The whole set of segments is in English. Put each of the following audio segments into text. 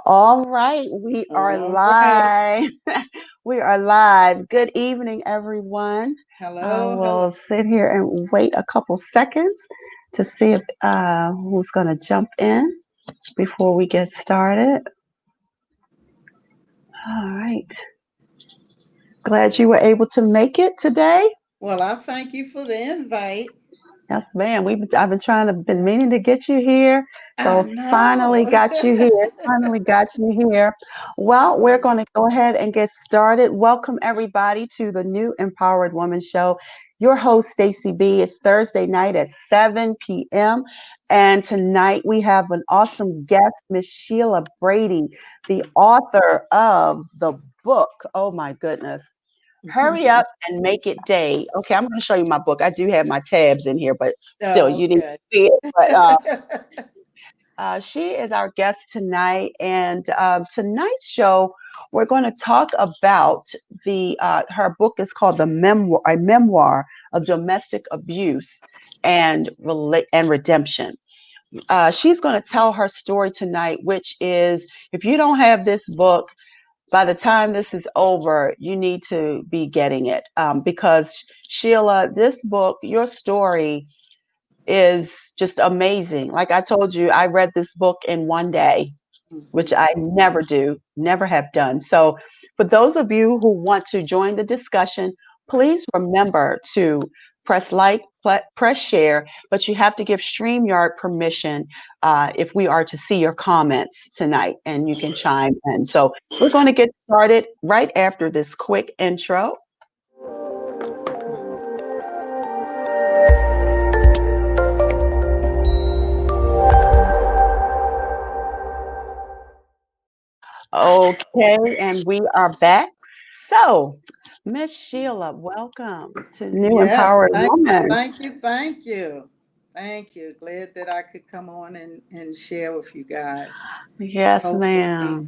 All right, we are All right. live. We are live. Good evening, everyone. I Hello, hello. will sit here and wait a couple seconds to see if who's going to jump in before we get started. All right. Glad you were able to make it today. Well, I thank you for the invite. Yes, ma'am. I've been trying to been meaning to get you here. I So finally know. got you here. Finally got you here. Well, we're going to go ahead and get started. Welcome everybody to the new Empowered Woman Show. Your host, Stacy B. It's Thursday night at 7 p.m. And tonight we have an awesome guest, Miss Sheila Brady, the author of the book. Oh my goodness. Hurry up and make it day. Okay, I'm going to show you my book. I do have my tabs in here, but still, Oh, you need to okay. see it. But she is our guest tonight, and tonight's show we're going to talk about the her book is called the memoir, a memoir of domestic abuse and redemption. She's going to tell her story tonight, which is if you don't have this book by the time this is over, you need to be getting it because Sheila, this book, your story is just amazing. Like I told you, I read this book in one day, which Mhm. I never do, never have done. So, for those of you who want to join the discussion, please remember to press like, press share, but you have to give StreamYard permission if we are to see your comments tonight, and you can chime in. So, we're going to get started right after this quick intro. Okay, and we are back. So, Miss Sheila, welcome to New Yes, Empowered Woman. thank you, thank you. Thank you. Glad that I could come on and share with you guys. Yes, Hopefully, ma'am.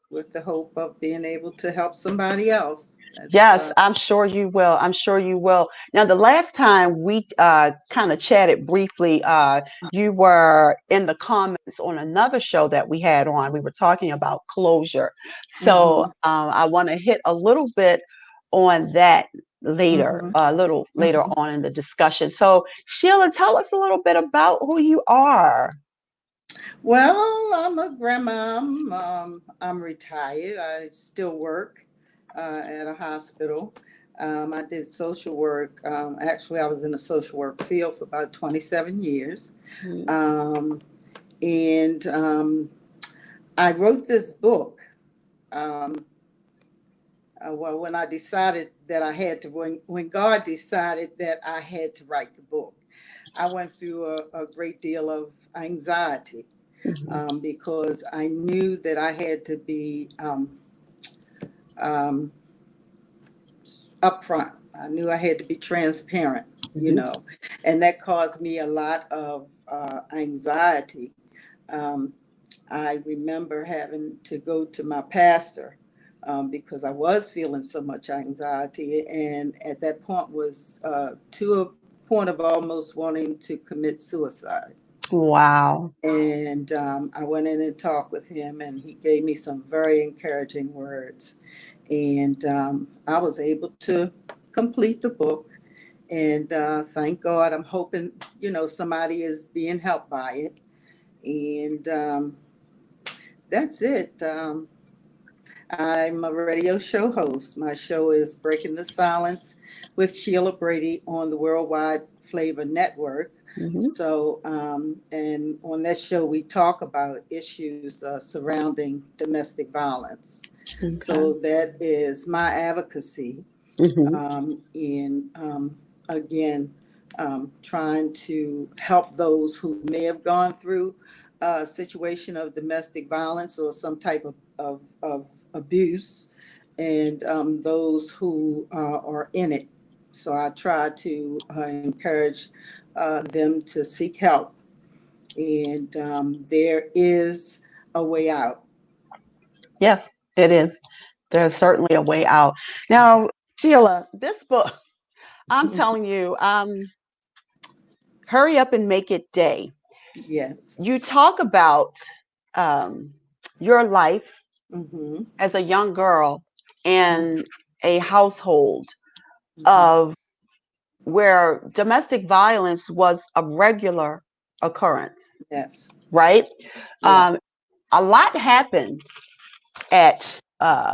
with the hope of being able to help somebody else. That's Yes, I'm sure you will. I'm sure you will. Now, the last time we kind of chatted briefly, you were in the comments on another show that we had on. We were talking about closure. So mm-hmm, I want to hit a little bit on that later, mm-hmm, a little later mm-hmm. on in the discussion. So, Sheila, tell us a little bit about who you are. Well, I'm a grandma. I'm retired. I still work at a hospital. I did social work. Actually, I was in the social work field for about 27 years. Mhm. Um, and I wrote this book. Um, well, when I decided that I had to, when God decided that I had to write the book, I went through a great deal of anxiety Mhm. because I knew that I had to be um, upfront. I knew I had to be transparent, Mhm. and that caused me a lot of anxiety. Um, I remember having to go to my pastor because I was feeling so much anxiety, and at that point was to a point of almost wanting to commit suicide. Wow. And I went in and talked with him, and he gave me some very encouraging words. And I was able to complete the book. And thank God, I'm hoping, somebody is being helped by it. And that's it. I'm a radio show host. My show is Breaking the Silence with Sheila Brady on the Worldwide Flavor Network. Mhm. And on that show, we talk about issues surrounding domestic violence. Okay. So that is my advocacy Mhm. in, again, trying to help those who may have gone through a situation of domestic violence or some type of abuse, and those who are in it. So I try to encourage them to seek help, and there is a way out. Yes, it is. There's certainly a way out. Now, Sheila, this book, I'm telling you, hurry up and make it day. Yes. You talk about um, your life Mm-hmm. as a young girl in a household Mm-hmm. of where domestic violence was a regular occurrence, Yes. right? Yes. Um, a lot happened at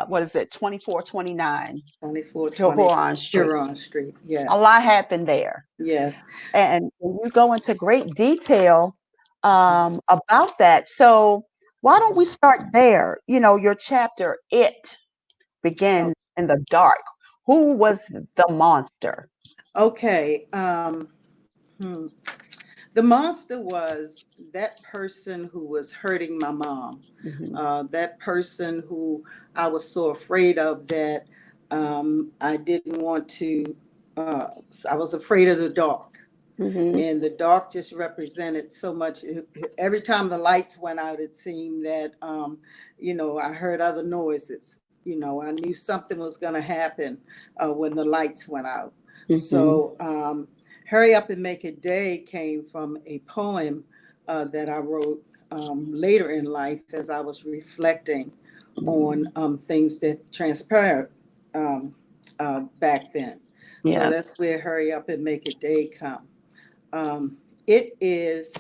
what is it, 2429 2420 Huron Street. Huron Street. A Yes. lot happened there, Yes. and you go into great detail about that. So why don't we start there? You know, your chapter, It Oh, Begins in the Dark. Who was the monster? okay. Hmm. The monster was that person who was hurting my mom. Hmm. That person who I was so afraid of that I didn't want to. I was afraid of the dark. Hmm. And the dark just represented so much. Every time the lights went out, it seemed that I heard other noises. I knew something was going to happen when the lights went out. Hmm. So hurry up and make it day came from a poem that I wrote later in life as I was reflecting on things that transpired back then. So Yes. that's where hurry up and make it day come. It is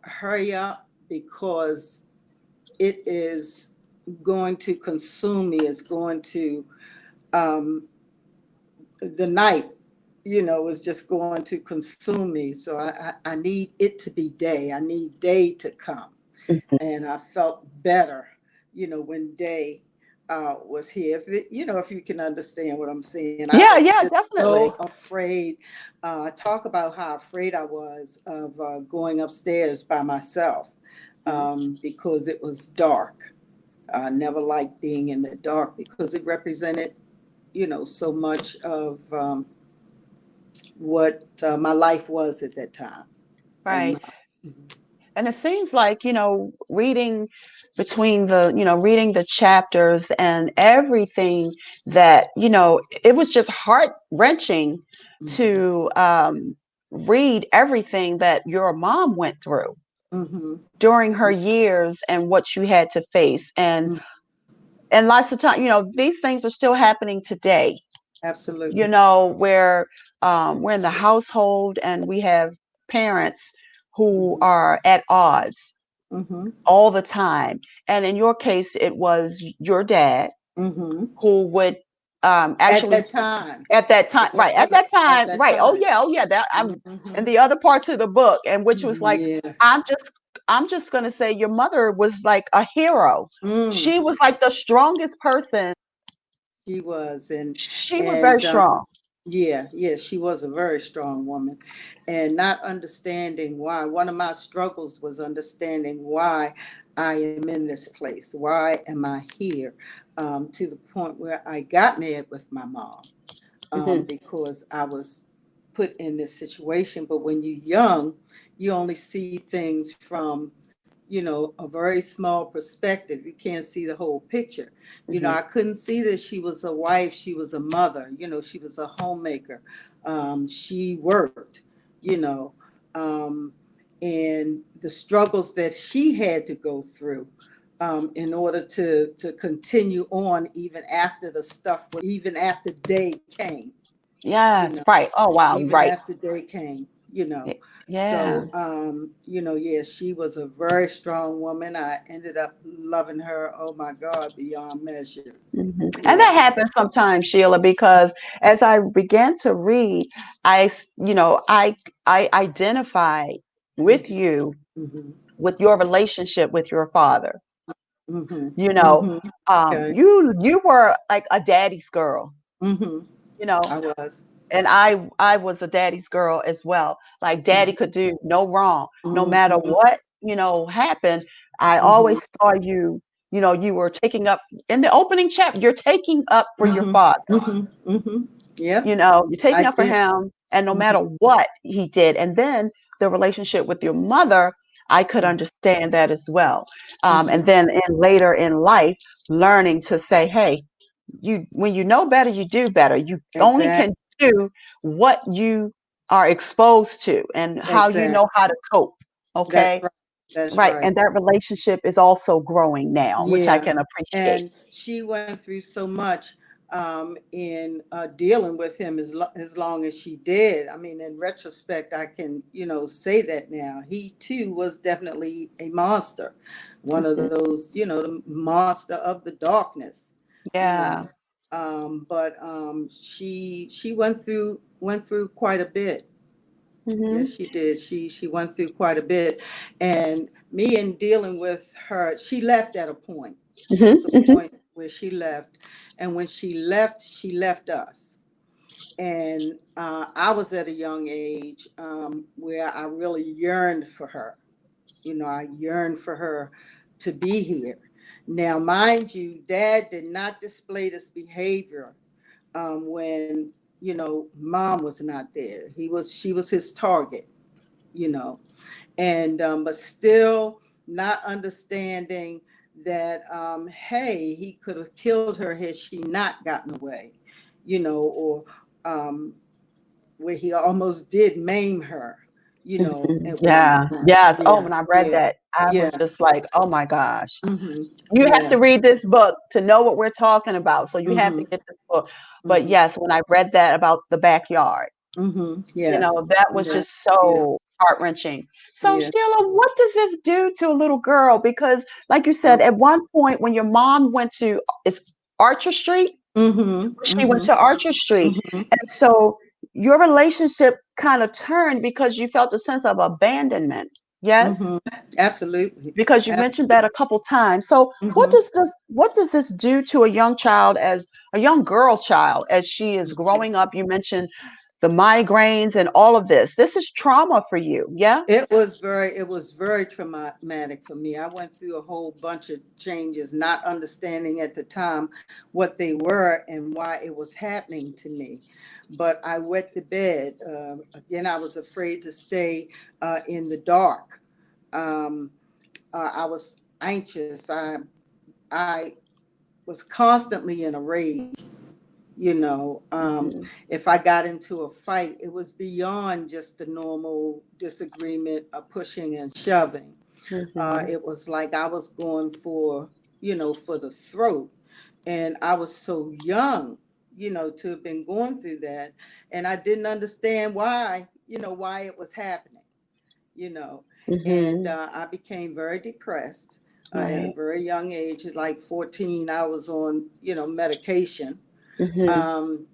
hurry up because it is going to consume me. It's going to, um, the night, is just going to consume me. So I need it to be day. I need day to come. Mhm. And I felt better, when day was here. If you can understand what I'm saying, I Yeah, was yeah, just so definitely. afraid. Talk about how afraid I was of going upstairs by myself Mhm. because it was dark. I never liked being in the dark because it represented, so much of what my life was at that time. And Right. And it seems like, reading reading the chapters and everything that, it was just heart wrenching mm-hmm, to read everything that your mom went through mm-hmm, during her years and what you had to face. And lots of time, these things are still happening today, absolutely. where we're in the household and we have parents who Mm-hmm, are at odds mm-hmm, all the time. And in your case, it was your dad mm-hmm. who would At actually that time. at that time, right? At that At time, that right? time. Oh yeah, that I'm Mm-hmm. and the other parts of the book, and which was like, Yeah. I'm just I'm just gonna say your mother was like a hero. Mm, She was like the strongest person. she was. She was very And strong. yeah, yeah, she was a very strong woman. And not understanding why. One of my struggles was understanding why I am in this place. Why am I here? To the point where I got mad with my mom Hmm. because I was put in this situation. But when you're young, you only see things from, a very small perspective. You can't see the whole picture. Hmm. I couldn't see that she was a wife, she was a mother, she was a homemaker. She worked, you know, um, and the struggles that she had to go through in order to continue on even after day came, you Yes, know, right. Oh wow, even right. after day came. Yeah. So, yeah, she was a very strong woman. I ended up loving her, oh my God, beyond measure. Mhm. And Yeah. that happens sometimes, Sheila, because as I began to read, I identified with Mm-hmm. you Mm-hmm. with your relationship with your father. Mm-hmm. You know, Mm-hmm. Okay. you were like a daddy's girl, Mm-hmm. you know, I was. and I was a daddy's girl as well. Like daddy Mm-hmm. could do no wrong, no matter Mm-hmm. what, happened. I Mm-hmm. always saw you, you were taking up in the opening chapter, you're taking up for your Mm-hmm. father. Mm-hmm. Mm-hmm. Yep, You're taking I up for did. him, and no Mm-hmm. matter what he did. And then the relationship with your mother, I could understand that as well. Mm-hmm. And then later in life, learning to say, hey, when you know better, you do better. You only Exact. can do what you are exposed to and how you Exact. know how to cope. That's Okay. right. That's Right. right. And that relationship is also growing now, which I Yeah. can appreciate. And she went through so much in dealing with him as long as she did. I mean, in retrospect, I can, say that now. He too was definitely a monster, one of Mhm. those, the monster of the darkness, you know. Yeah. But she went through quite a bit. Yes, Hmm. she did. She went through quite a bit, and me in dealing with her, she left at a point. There Hmm. was a Hmm. point where she left, and when she left us. And I was at a young age where I really yearned for her. I yearned for her to be here. Now, mind you, Dad did not display this behavior when Mom was not there. She was his target. You know, and but still not understanding that hey, he could have killed her had she not gotten away, or um, where he almost did maim her, Hmm. at one Yeah. point. Yes. Oh, Yeah, when I read yeah, that, I was yes, just like, oh my gosh. You have to yes, read this book to know what we're talking about. So you have to mm-hmm, get this book. But mm-hmm, yes, when I read that about the backyard, yes, that was yeah, just yeah, so heart-wrenching. So yeah, Sheila, what does this do to a little girl? Because like you said, oh, at one point when your mom went to is Archer Street, she went mm-hmm, to Archer Street. mm-hmm, And so your relationship kind of turned because you felt a sense of abandonment. Yes? mm-hmm, absolutely, Because you mentioned that a couple times. So mm-hmm. what does this do to a young child, as a young girl child, as she is growing up? You mentioned the migraines and all of this. This is trauma for you. Yeah? It was very traumatic for me. I went through a whole bunch of changes, not understanding at the time what they were and why it was happening to me. But I wet the bed. Again, I was afraid to stay in the dark. Um, I was anxious. I was constantly in a rage. Hmm. If I got into a fight, it was beyond just the normal disagreement, pushing and shoving. Hmm. It was like I was going for the throat. And I was so young, to have been going through that. And I didn't understand why it was happening, you know. And Hmm. I became very depressed at a Right. very young age. At like 14, I was on, medication. Hmm. Um,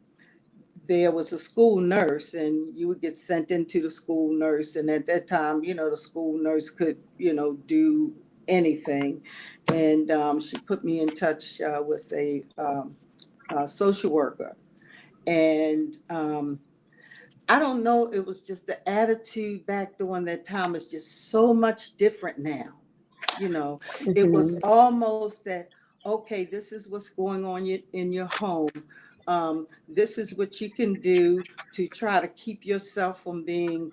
there was a school nurse, and you would get sent into the school nurse. And at that time, the school nurse could do anything. And she put me in touch with a social worker. And I don't know, it was just the attitude back during that time is just so much different now. you know it was Hmm. almost that, okay, this is what's going on in your home. This is what you can do to try to keep yourself from being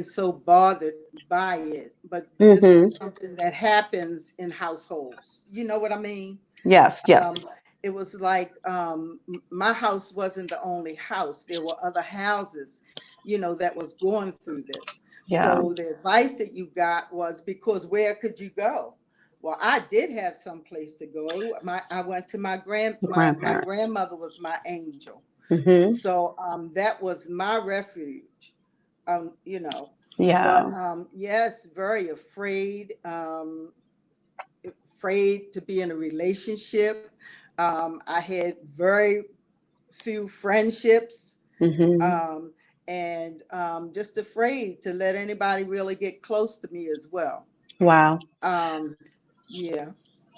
so bothered by it. But this is Hmm. something that happens in households, you know what I mean. Yes, yes. um, it was like my house wasn't the only house. There were other houses, that was going through this. Yeah. So the advice that you got was, because where could you go? Well, I did have some place to go. I went to The my grandparents. grandmother was my angel. Hmm. So that was my refuge. Um, you know, but Yeah. yes, very afraid to be in a relationship. I had very few friendships, Hmm. um, and just afraid to let anybody really get close to me as well. Wow. Um, yeah,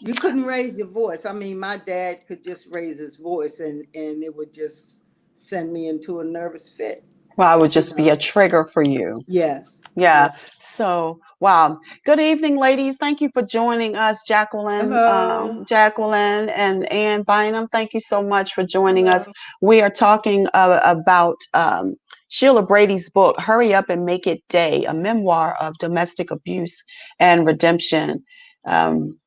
you couldn't raise your voice. I mean, my dad could just raise his voice, and it would just send me into a nervous fit. Well, it would You just be know. a trigger for you. Yes. Yeah. Yeah. So, wow. Good evening, ladies. Thank you for joining us, Hello. Jacqueline and Ann Bynum. Thank you so much for joining us. Hello. We are talking about Sheila Brady's book, Hurry Up and Make It Day, a memoir of domestic abuse and redemption. Um,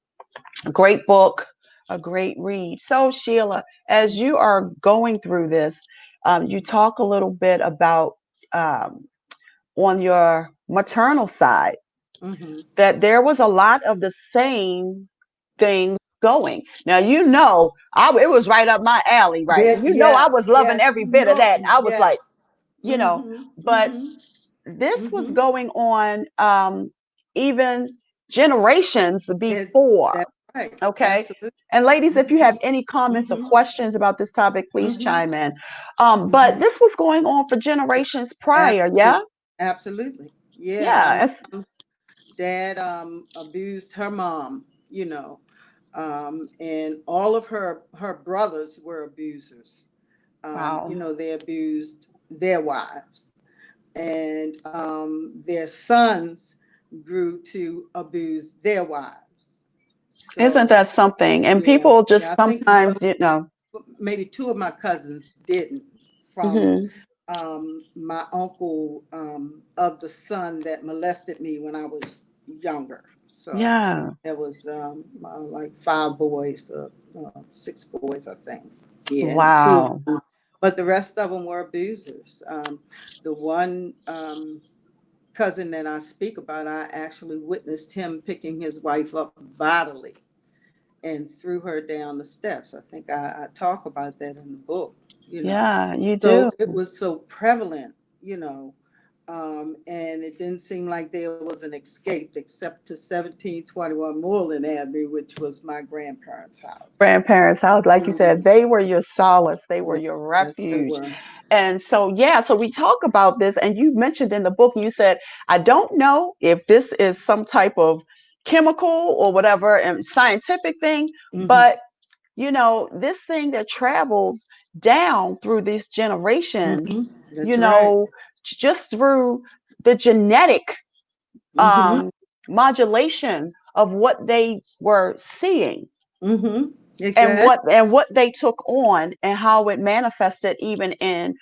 a great book, a great read. So, Sheila, as you are going through this, you talk a little bit about um, on your maternal side. Mhm. that there was a lot of the same things going. Now, you know, it was right up my alley, right? There, You know, I was yes, loving yes, every bit of that. And I was like, yes. you know, Mhm. but Mhm. this was Mhm. going on even generations before. That's right. Okay. Absolutely. And ladies, if you Mhm. have any comments or Mhm. questions about this topic, please Mhm. chime in. But Mhm. this was going on for generations prior. Yeah. Absolutely. Absolutely. Yeah, my Yeah. mom's dad abused her mom, and all of her brothers were abusers. Wow. They abused their wives, and their sons grew to abuse their wives. Isn't So that something? And yeah, people yeah, just I think sometimes, you know. maybe two of my cousins didn't, from Hmm. my uncle, of the son that molested me when I was younger. So Yeah. there was like five boys, six boys, I think. Yeah, and two of Wow. them, but the rest of them were abusers. The one cousin that I speak about, I actually witnessed him picking his wife up bodily and threw her down the steps. I think I talk about that in the book, you know. Yeah, you do. So it was so prevalent, and it didn't seem like there was an escape except to 1721 Moreland Avenue, which was my grandparents' house. Grandparents' house, like you said, Mhm. they were your solace, they were Yeah, your yes, they refuge. were. And so, yeah, so we talk about this, and you mentioned in the book, you said, I don't know if this is some type of chemical or whatever and scientific thing, Hmm. but this thing that travels down through these generations, Hmm. you That's right. know, just through the genetic Hmm. um, modulation of what they were seeing Hmm. and Exactly. what they took on and how it manifested even in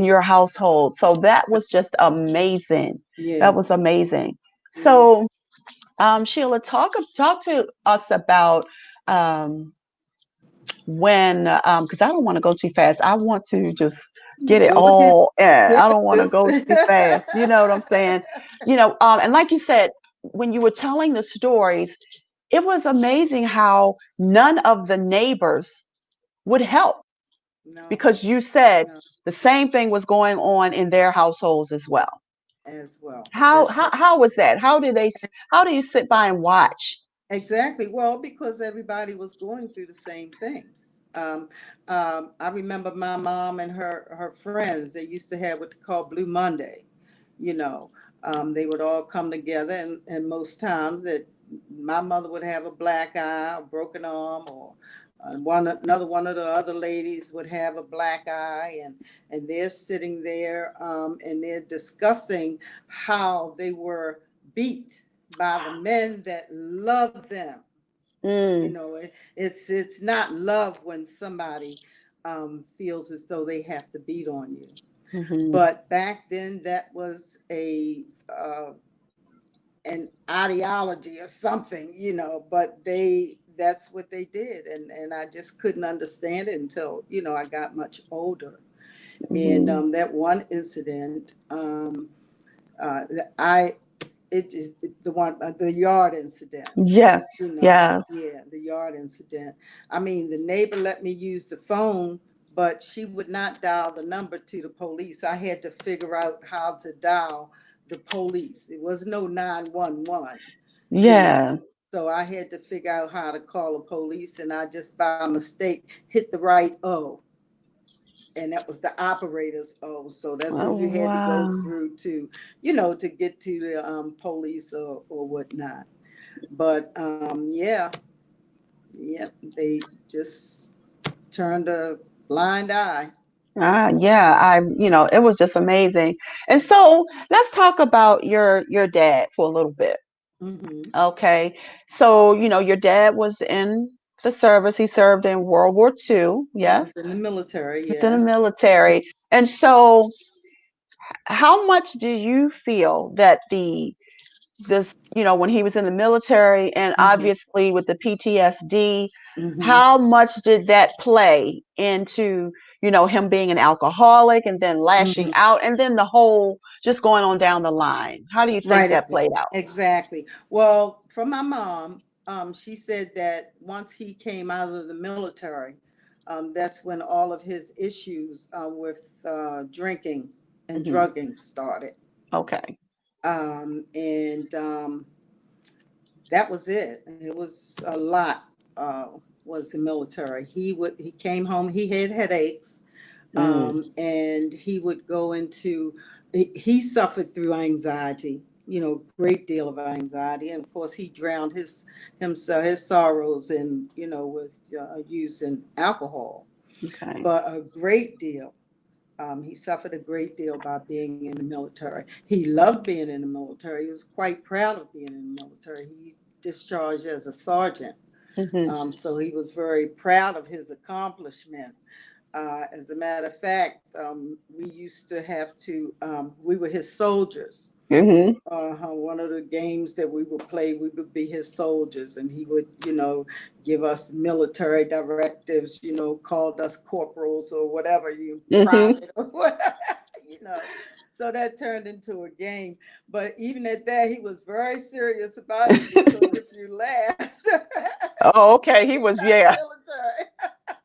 your household. So that was just amazing. Yeah. That was amazing. Yeah. So Sheila, talk to us about um, when because I don't want to go too fast. I want to just get it Go ahead. all in. Yes. I don't want to go too fast. You know what I'm saying? And like you said, when you were telling the stories, it was amazing how none of the neighbors would help No, because you said no, the same thing was going on in their households as well. as well. How That's how right. how was that? How do you sit by and watch? Exactly. Well, because everybody was going through the same thing. Um, I remember my mom and her friends. They used to have what they call Blue Monday. You know, they would all come together, and most times that my mother would have a black eye, a broken arm, or another one of the other ladies would have a black eye, and they're sitting there, and they're discussing how they were beat by the men that love them. Mm, It's not love when somebody feels as though they have to beat on you. hmm. But back then, that was a an ideology or something, But that's what they did, and I just couldn't understand it until I got much older. And Hmm. that one incident, I it is the one, the yard incident. Yes, yes. Yeah, the yard incident. I mean, the neighbor let me use the phone, but she would not dial the number to the police. I had to figure out how to dial the police. It was no 911, you know. Yeah. So I had to figure out how to call the police, and I just by mistake hit the right O, and that was the operator's O. So that's who you Oh, had to go wow. through to, to get to the police or whatnot. But yeah, yep, they just turned a blind eye. Yeah, it was just amazing. And so let's talk about your dad for a little bit. Hmm. Okay. So, your dad was in the service. He served in World War II. He Yeah. was in the military, Within the yes. military. And so how much do you feel that when he was in the military and Hmm. obviously with the PTSD, Hmm. how much did that play into him being an alcoholic and then lashing Mhm. out and then the whole just going on down the line? How do you think Right, that played out? exactly. Well, from my mom, she said that once he came out of the military, that's when all of his issues with drinking and Hmm. drugging started. Okay. And that was it. It was a lot. Was the military? He came home. He had headaches, Mm, and he would go into. He suffered through anxiety. Great deal of anxiety, and of course, he drowned his sorrows and with using alcohol. okay. But a great deal. He suffered a great deal by being in the military. He loved being in the military. He was quite proud of being in the military. He discharged as a sergeant, Hmm. so he was very proud of his accomplishment. As a matter of fact, we used to have to, we were his soldiers. Hmm. One of the games that we would play, we would be his soldiers, and he would, give us military directives, called us corporals or whatever, you Hmm. private or whatever, you know. So that turned into a game. But even at that, he was very serious about it because if you laughed, Oh, you okay. were He kicked was, out of the yeah. military.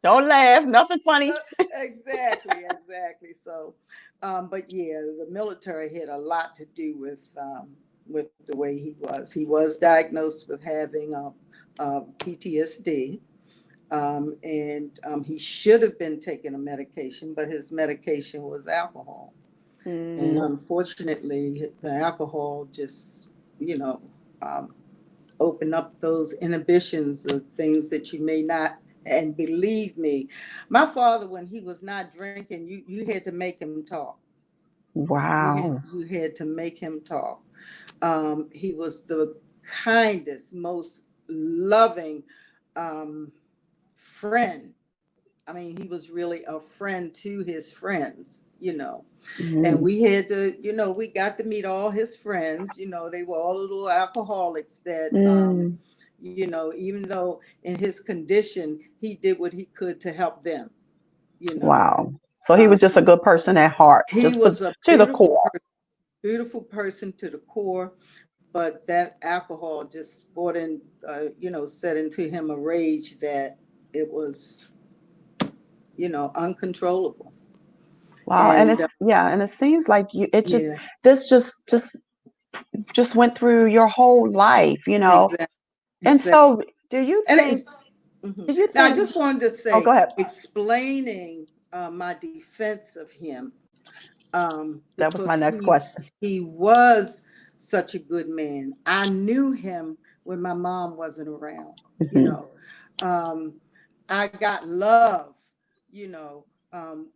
Don't laugh. Nothing funny. Exactly, exactly. So, but yeah, the military had a lot to do with the way he was. He was diagnosed with having PTSD, and he should have been taking a medication, but his medication was alcohol. And Mm, unfortunately, the alcohol just, you know, um, open up those inhibitions of things that you may not. And believe me, my father, when he was not drinking, you had to make him talk. You had wow. you had to make him talk. He was the kindest, most loving friend. I mean, he was really a friend to his friends, and Hmm. we had to, we got to meet all his friends. They were all little alcoholics that, Mm, even though in his condition, he did what he could to help them. You know, wow. So he was um, just a good person at heart, he just was a to the core. beautiful person to the core, but that alcohol just brought in, set into him a rage that it was, uncontrollable. Wow. And And it's, yeah, and it seems like it just, yeah, this just went through your whole life. exactly, And exactly. so do you And think, it, mhm. do you Now, I think, just wanted to oh, go say, ahead. explaining my defense of him, That was my because next he question. he was such a good man. I knew him when my mom wasn't around. You Hmm. know, um, I got love.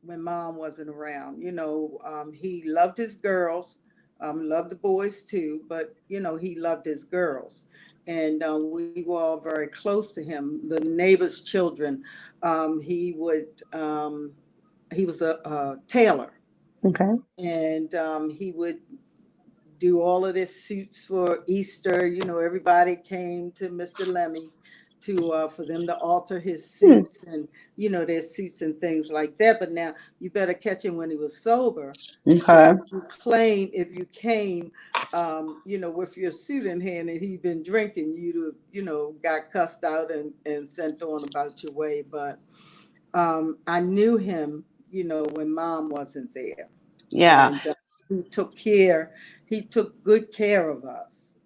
When mom wasn't around. He loved his girls, loved the boys too, but he loved his girls, and we were all very close to him. The neighbors' children. He was a tailor, Okay. and he would do all of this suits for Easter. Everybody came to Mr. Lemmy to for them to alter his Hmm. suits and their suits and things like that. But now you better catch him when he was sober, because Okay. if you came, with your suit in hand and he'd been drinking, you'd have got cussed out and sent on about your way. But I knew him, when mom wasn't there, Yeah. and he took care. He took good care of us,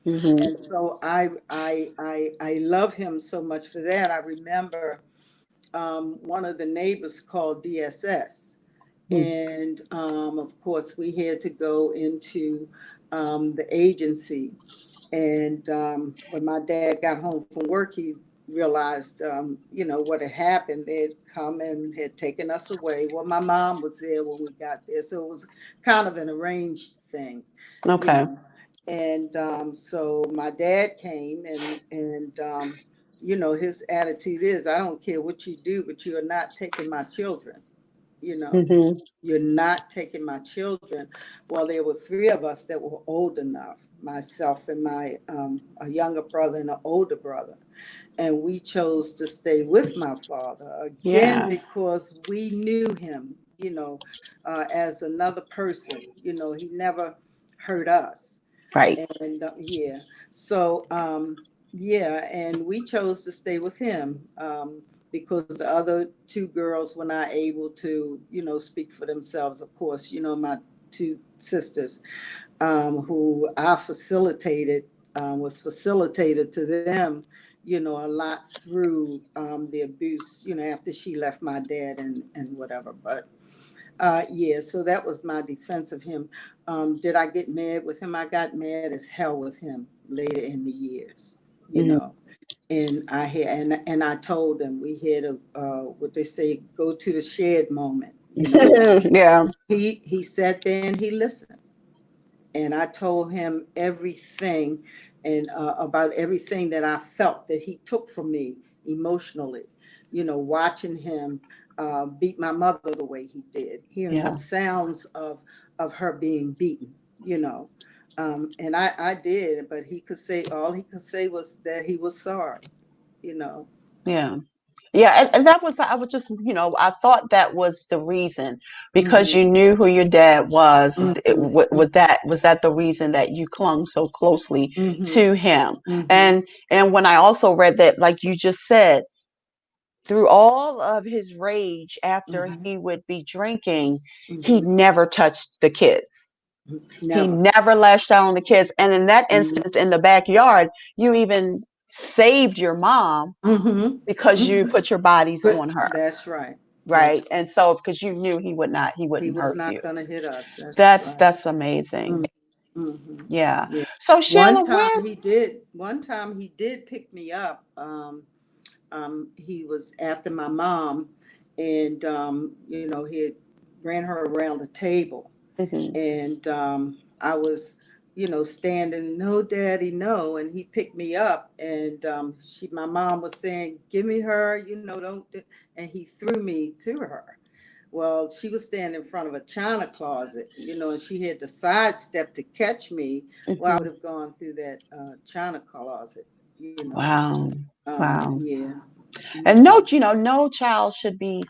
Hmm. and so I love him so much for that. I remember one of the neighbors called DSS, and of course we had to go into the agency. And when my dad got home from work, he realized, what had happened. They'd come and had taken us away. Well, my mom was there when we got there, so it was kind of an arranged thing, you Okay. know. And so my dad came, and his attitude is, I don't care what you do, but you are not taking my children. you know. Hmm. You're not taking my children. Well, there were three of us that were old enough, myself and my a younger brother and an older brother. And we chose to stay with my father again Yeah. because we knew him, as another person. He never hurt us. Right. And yeah, so yeah, and we chose to stay with him because the other two girls were not able to, speak for themselves. Of course, my two sisters, who I facilitated, was facilitated to them, a lot through the abuse, after she left my dad and whatever. But yeah, so that was my defense of him. Did I get mad with him? I got mad as hell with him later in the years, you Hmm. know. And and I told him we had a what they say, go to the shed moment, Yeah. He sat there and he listened, and I told him everything and about everything that I felt that he took from me emotionally. Watching him beat my mother the way he did, hearing the Yeah. sounds of her being beaten. You know, and I did, but he could say all he could say was that he was sorry. You know. Yeah. Yeah, and that was I was just I thought that was the reason because Mhm. you knew who your dad was. Mhm. Was that the reason that you clung so closely Mhm. to him? Mhm. And when I also read that, like you just said, through all of his rage after Mhm. he would be drinking, he Mhm. never touched the kids. He Never. never lashed out on the kids. And in that Mhm. instance, in the backyard, you even saved your mom Mhm. because you Mhm. put your bodies But on her. that's right. That's Right. And so because you knew he he wouldn't was hurt you. not going to hit us. That's That's right. that's amazing. Mm-hmm. Yeah. Yeah. So Sheila, where One time he did pick me up. He was after my mom, and he had ran her around the table, hmm and I was, standing, no, daddy, no, and he picked me up, and my mom was saying, give me her, don't, and he threw me to her. Well, she was standing in front of a china closet, and she had to sidestep to catch me. Well, I hmm would have gone through that china closet, Wow. Wow. Yeah. And Hmm. no child should be,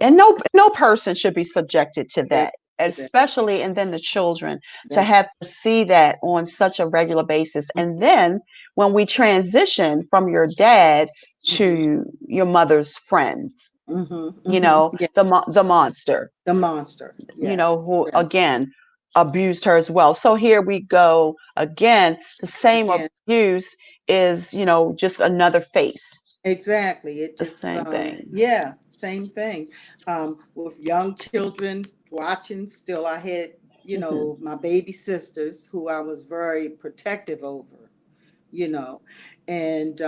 and no person should be subjected to That, that, that, especially, and then the children, to that's have to see that on such a regular basis. And then when we transition from your dad mm-hmm, to your mother's friends, mm-hmm, mm-hmm. Yeah, the monster, the monster. Yes, who yes. again abused her as well. So here we go again. The same Again, abuse is, just another face. exactly. It The just, same thing. yeah, same thing. With young children watching, still, I had, Hmm. my baby sisters who I was very protective over, you know, and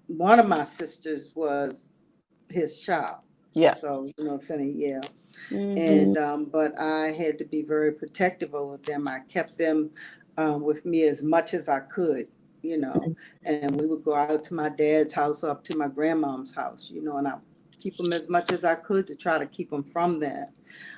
one of my sisters was his child. Yeah. So, if any, yeah. Hmm. And but I had to be very protective over them. I kept them with me as much as I could, and we would go out to my dad's house, up to my grandmom's house, and I keep them as much as I could to try to keep them from that.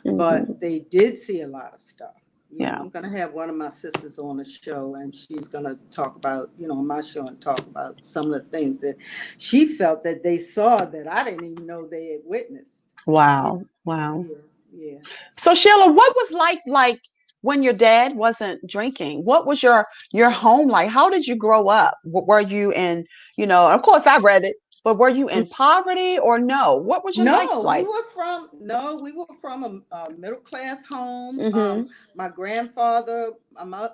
Hmm. But they did see a lot of stuff. Yeah. I'm going to have one of my sisters on the show, and she's going to talk about, on my show, and talk about some of the things that she felt that they saw that I didn't even know they had witnessed. Yeah, Wow. Wow. yeah, yeah. So Sheila, what was like when your dad wasn't drinking? What was your home like? How did you grow up? Were you in, of course I read it, but were you in poverty or no? What was your life No, we like? were from no, we were from a middle class home. Mm-hmm. My grandfather,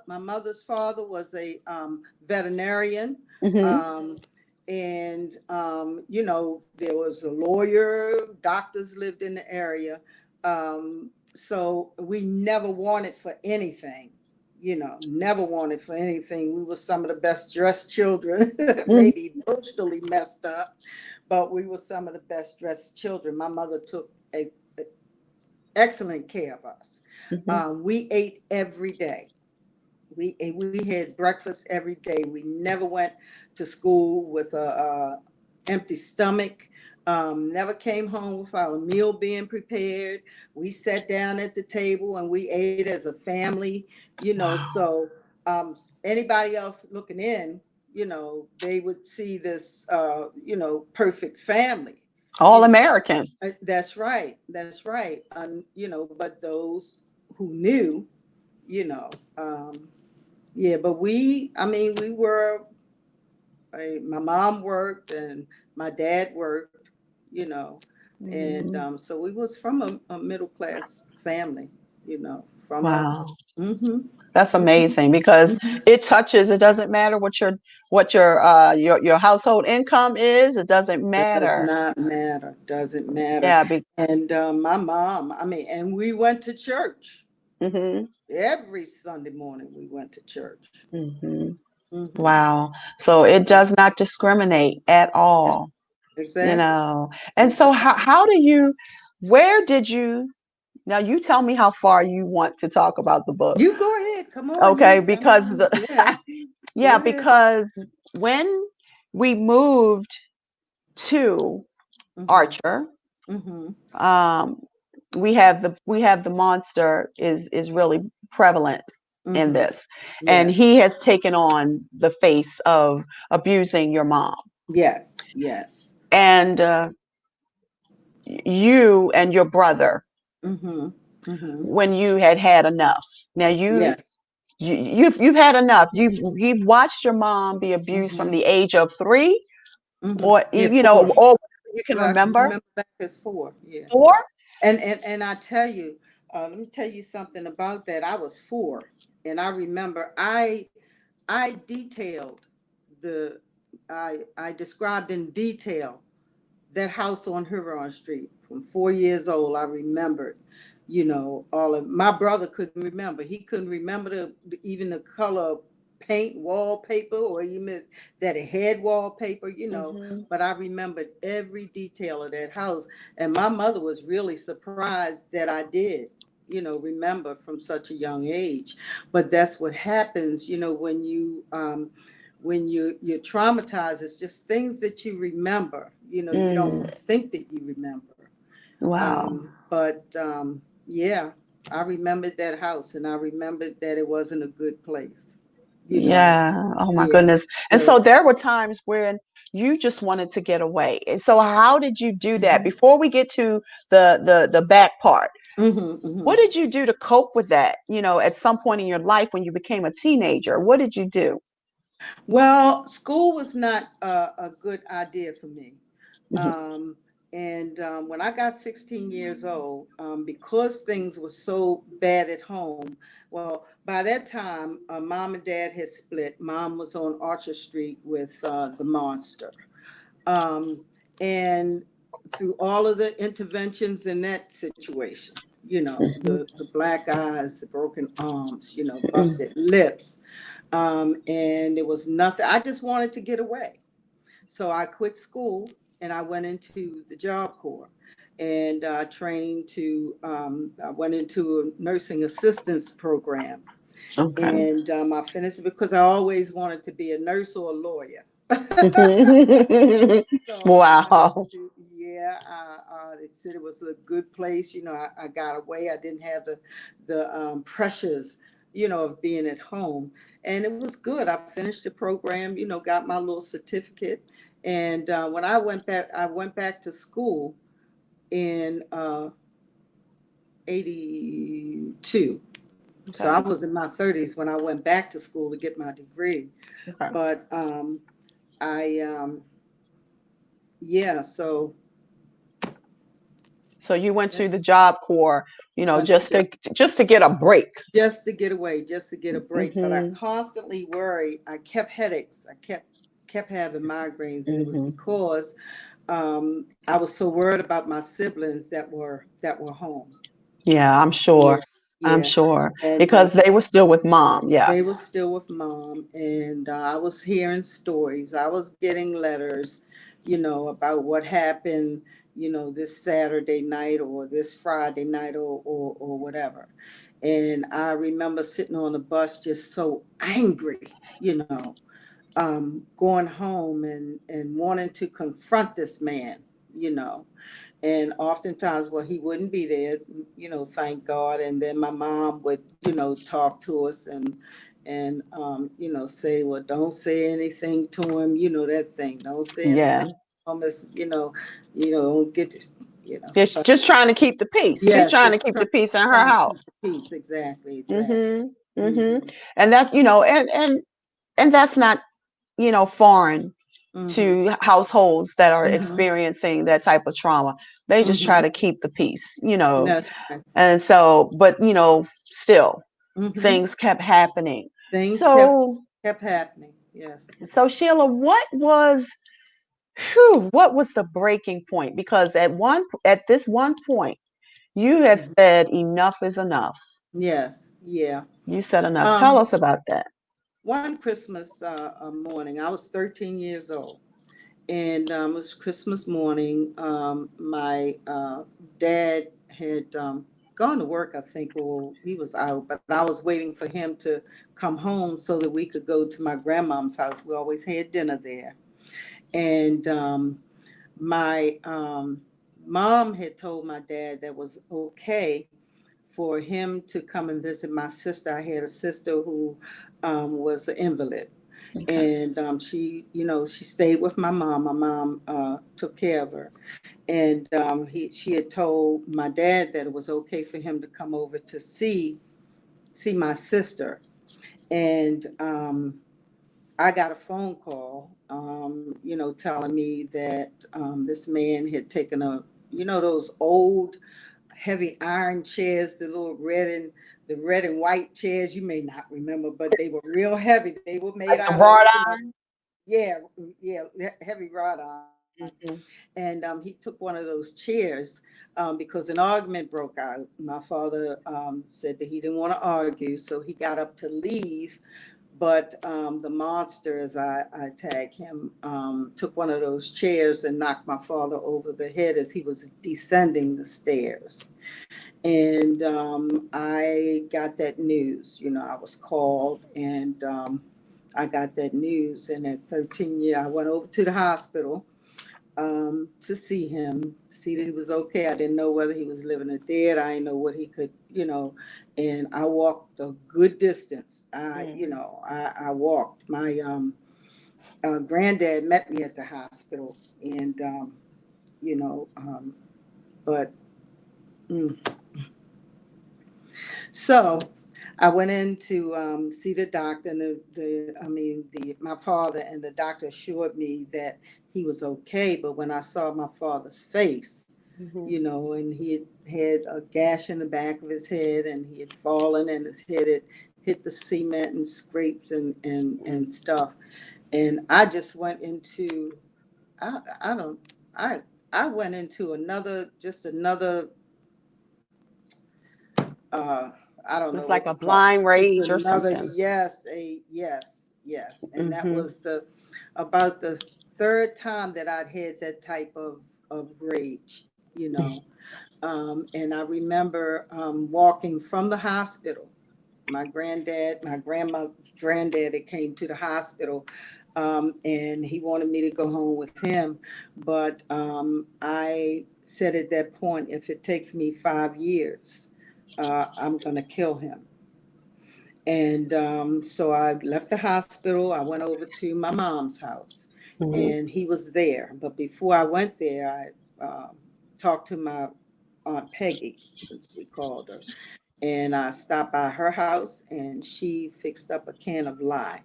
my mother's father was a veterinarian, Mm-hmm. um, and there was a lawyer. Doctors lived in the area, so we never wanted for anything. Never wanted for anything. We were some of the best dressed children, Mm-hmm. maybe emotionally messed up, but we were some of the best dressed children. My mother took a excellent care of us. Mm-hmm. We ate every day. We had breakfast every day. We never went to school with a empty stomach. Never came home without a meal being prepared. We sat down at the table and we ate as a family, Wow. so anybody else looking in, they would see this, perfect family, you All know. American. That's right. That's right. But those who knew, you know, um, yeah, but we were, my mom worked and my dad worked, you know, and Mhm. so we was from a middle class family, from a, Wow. mm-hmm, That's mm-hmm, amazing because mm-hmm. it touches, it doesn't matter what your household income is, it doesn't Does matter. not matter, doesn't matter. Yeah, And my mom, and we went to church mhm. every Sunday morning. We went to church. Mhm. Mm-hmm. Wow. So it Yeah, does not discriminate at all, you exactly, know. And so exactly. where did you now you tell me how far you want to talk about the book. You go ahead. Come on. Okay, You, because yeah, go yeah, ahead. because when we moved to Mm-hmm. Archer, Mm-hmm. um, we have the monster is really prevalent in Mm-hmm. this, and Yes. he has taken on the face of abusing your mom, Yes. Yes. and you and your brother Mm-hmm. Mm-hmm. when you had enough. Now Yes. you've had enough. You've watched your mom be abused from Mm-hmm. the age of 3, Mm-hmm. or Yeah. 4. or you can I can remember remember back as 4. Yeah. 4. And I tell you, let me tell you something about that. I was 4, and I remember I detailed the I described in detail that house on Huron Street from 4 years old. I remembered, all of my brother couldn't remember. He couldn't remember even the color of paint wallpaper or even that it had wallpaper. Hmm. But I remembered every detail of that house. And my mother was really surprised that I did, remember from such a young age. But that's what happens, when you're traumatized. It's just things that you remember. You don't Mm, think that you remember. wow. But yeah, I remembered that house, and I remembered that it wasn't a good place. You know, Yeah. Oh my yeah. goodness. And So, so there were times when you just wanted to get away. And so how did you do that? hmm Before we get to the back part, hmm. what did you do to cope with that? At some point in your life when you became a teenager, what did you do? Well, school was not a good idea for me. Mhm. Um, and when I got 16 years old, because things were so bad at home, well, by that time, mom and dad had split. Mom was on Archer Street with the monster. Um, and through all of the interventions in that situation, Mhm. the black eyes, the broken arms, Mm. busted lips, and it was nothing. I just wanted to get away. So I quit school and I went into the Job Corps and I went into a nursing assistance program. Okay. And I finished it because I always wanted to be a nurse or a lawyer. So I went Wow. into, yeah, they said it was a good place. I got away. I didn't have the pressures, of being at home. And it was good. I finished the program, got my little certificate. And when I went back to school in 82. So I Okay. was in my 30s when I went back to school to get my degree. Okay. But I, yeah, so So you went yeah, to the Job Corps, went to just to get a break. just to get away, just to get a break. But I Mhm. constantly worried. I kept headaches. I kept having migraines, and it was Mhm. because I was so worried about my siblings that were home. Yeah, I'm Yeah, sure. I'm yeah, sure and because they were still with mom. they Yes. were still with mom, and I was hearing stories. I was getting letters, about what happened, this Saturday night or this Friday night or whatever. And I remember sitting on the bus just so angry, going home and wanting to confront this man, you know. And oftentimes, well, he wouldn't be there, thank God. And then my mom would, talk to us and say, well, don't say anything to him, that thing. Don't say anything Yeah. to him. It's, don't get, Just but just trying to keep the peace. She's yes, trying to just keep the peace in her trying to keep house. the peace. Exactly, exactly. Mhm. Mhm. Mm-hmm. And that's, and that's not, foreign Mm-hmm. to households that are Mm-hmm. experiencing that type of trauma. They just try Mm-hmm. to keep the peace. That's right. And so, but still Mm-hmm. things kept happening. Things So, kept happening. Yes. so Sheila, what was the breaking point? Because at this one point, you had Mm-hmm. said enough is enough. Yes. Yeah. You said enough. Tell Um, us about that. One Christmas morning, I was 13 years old, and it was Christmas morning. My dad had gone to work, I think, or he was out, but I was waiting for him to come home so that we could go to my grandmom's house. We always had dinner there. And my mom had told my dad that was okay for him to come and visit my sister. I had a sister who was an invalid, Okay. and she stayed with my mom. My mom took care of her, and she had told my dad that it was okay for him to come over to see my sister, and I got a phone call, telling me that this man had taken those old heavy iron chairs, the red and white chairs. You may not remember, but they were real heavy. They were made Like out the of, wrought iron. yeah, yeah, heavy wrought iron. Hmm. And he took one of those chairs because an argument broke out. My father said that he didn't want to argue, so he got up to leave. But the monster, as I tag him, took one of those chairs and knocked my father over the head as he was descending the stairs. And I got that news. I was called, and I got that news. And at 13 years, I went over to the hospital to see him, see that he was okay. I didn't know whether he was living or dead. I didn't know what he could. And I walked a good distance. I walked. My granddad met me at the hospital, and you know, um, but. Mm, So I went in to see the doctor, and my father, and the doctor assured me that he was okay. But when I saw my father's face, Hmm. and he had a gash in the back of his head, and he had fallen, and his head had hit the cement and scrapes and stuff. And I just went into, I don't, I went into another uh I don't know It's what like to a call blind it. Just rage or another, something. yes, yes. And that Hmm. was the about the third time that I'd had that type of rage, you know. And I remember walking from the hospital. My granddad that came to the hospital, and he wanted me to go home with him. But I said at that point, if it takes me 5 years, I'm going to kill him. And so I left the hospital. I went over to my mom's house, Hmm. and he was there. But before I went there, I talked to my Aunt Peggy, as we called her, and I stopped by her house, and she fixed up a can of lye.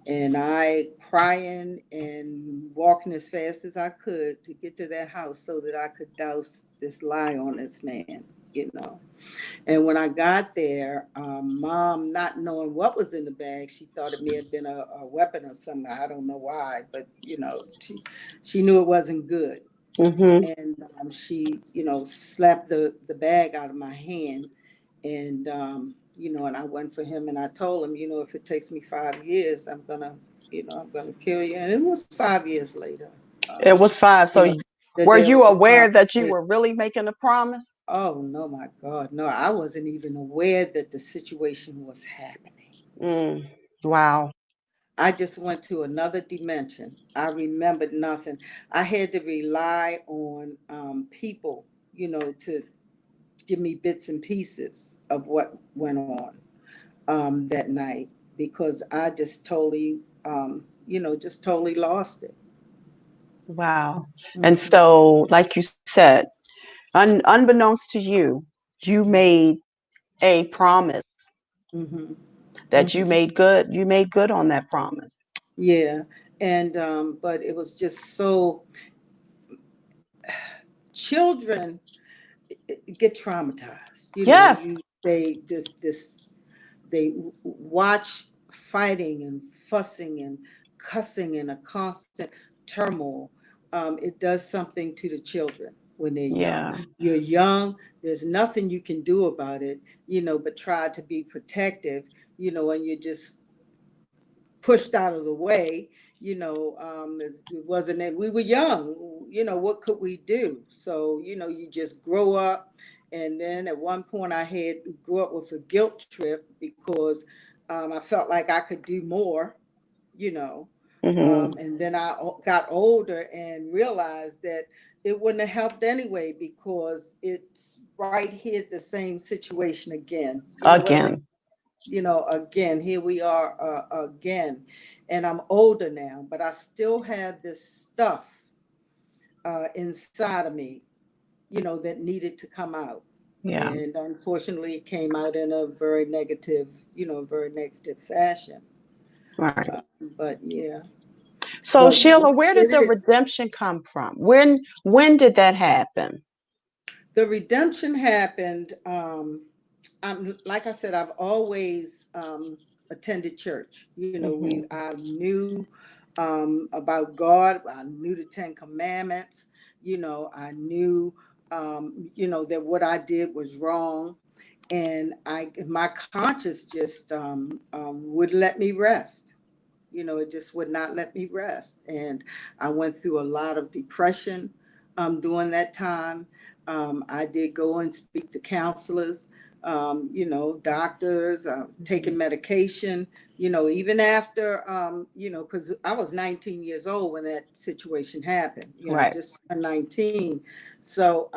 And I crying and walking as fast as I could to get to that house so that I could douse this lye on this man. And when I got there, mom, not knowing what was in the bag, she thought it may have been a weapon or something. I don't know why, but she knew it wasn't good. Hmm. And she, slapped the bag out of my hand, and and I went for him, and I told him, if it takes me 5 years, I'm gonna kill you. And it was 5 years later, It um, was five. you So, know, that were there you was a aware that you consequence. were really making a promise? Oh no, my God, no! I wasn't even aware that the situation was happening. Mm. Wow. I just went to another dimension. I remembered nothing. I had to rely on people, to give me bits and pieces of what went on that night, because I just totally, just totally lost it. Wow. And Hmm. so, like you said, unbeknownst to you, you made a promise Hmm. that Hmm. you made good on that promise. Yeah, and but it was just so, children get traumatized. Yes. They watch fighting and fussing and cussing in a constant turmoil. It does something to the children when they're young. Yeah. You're young, there's nothing you can do about it, but try to be protective, and you're just pushed out of the way. It wasn't that we were young. What could we do? So, you just grow up. And then at one point, I had grew up with a guilt trip because I felt like I could do more, you know. Hmm. And then I got older and realized that it wouldn't have helped anyway, because it's right here the same situation again. What am I? Again. Again, here we are again. And I'm older now, but I still have this stuff inside of me, that needed to come out. Yeah. And unfortunately, it came out in a very negative fashion. Right. But yeah, So but Sheila, where did it the is. redemption come from? When did that happen? The redemption happened. Like I said, I've always attended church. Hmm. I knew about God. I knew the Ten Commandments. I knew, that what I did was wrong, and my conscience just would let me rest. It just would not let me rest. And I went through a lot of depression during that time. I did go and speak to counselors, doctors, taking medication, even after, because I was 19 years old when that situation happened, Right. just turned 19. So